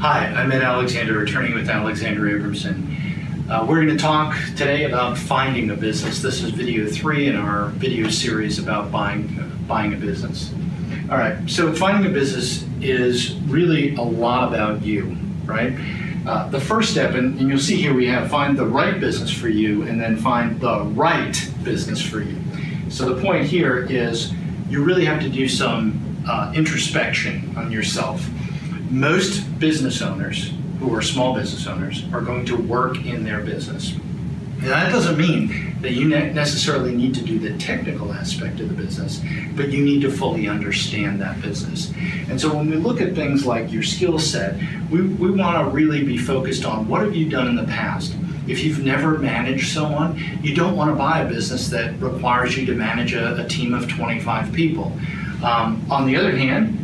Hi, I'm Ed Alexander, attorney with Alexander Abramson. We're going to talk today about finding a business. This is video 3 in our video series about buying a business. All right, so finding a business is really a lot about you, right? The first step, and you'll see here we have find the right business for you and then find the right business for you. So the point here is you really have to do some introspection on yourself. Most business owners who are small business owners are going to work in their business. Now, that doesn't mean that you necessarily need to do the technical aspect of the business, but you need to fully understand that business. And so when we look at things like your skill set, we want to really be focused on what have you done in the past. If you've never managed someone, you don't want to buy a business that requires you to manage a team of 25 people. On the other hand,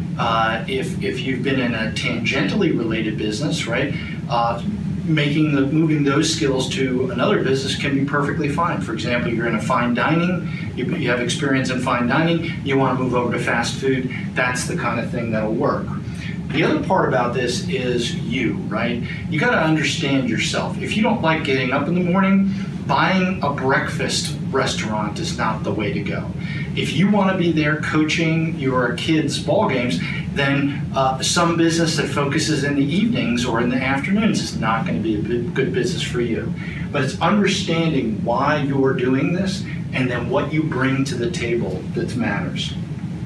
if you've been in a tangentially related business, right, moving those skills to another business can be perfectly fine. For example, you're in a fine dining, you have experience in fine dining, you want to move over to fast food, that's the kind of thing that'll work. The other part about this is you, right? You got to understand yourself. If you don't like getting up in the morning, buying a breakfast restaurant is not the way to go. If you want to be there coaching your kids' ball games, then some business that focuses in the evenings or in the afternoons is not going to be a good business for you. But it's understanding why you're doing this and then what you bring to the table that matters.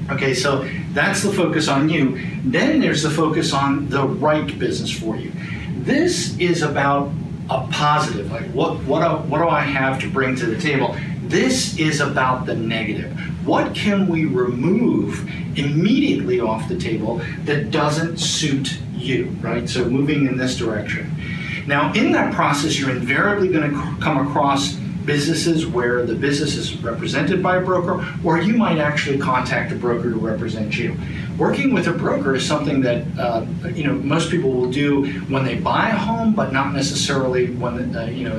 Okay, so that's the focus on you. Then there's the focus on the right business for you. This is about a positive, like what do I have to bring to the table? This is about the negative. What can we remove immediately off the table that doesn't suit you, right? So moving in this direction. Now, in that process, you're invariably going to come across businesses where the business is represented by a broker, or you might actually contact a broker to represent you. Working with a broker is something that most people will do when they buy a home, but not necessarily when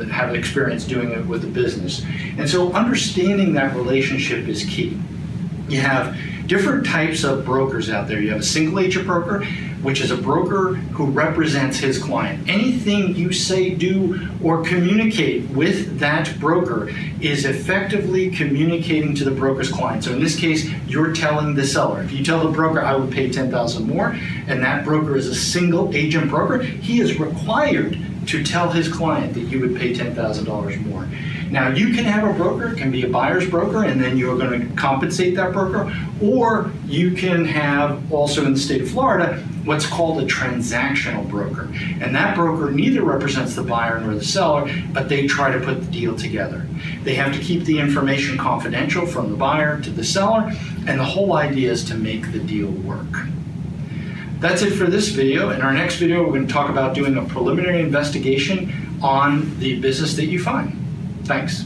have experience doing it with a business. And so understanding that relationship is key. You have different types of brokers out there. You have a single agent broker, which is a broker who represents his client. Anything you say, do, or communicate with that broker is effectively communicating to the broker's client. So in this case, you're telling the seller. If you tell the broker, I would pay $10,000 more, and that broker is a single agent broker, he is required to tell his client that you would pay $10,000 more. Now, you can have a broker, it can be a buyer's broker, and then you're going to compensate that broker, or you can have, also in the state of Florida, what's called a transactional broker. And that broker neither represents the buyer nor the seller, but they try to put the deal together. They have to keep the information confidential from the buyer to the seller, and the whole idea is to make the deal work. That's it for this video. In our next video, we're going to talk about doing a preliminary investigation on the business that you find. Thanks.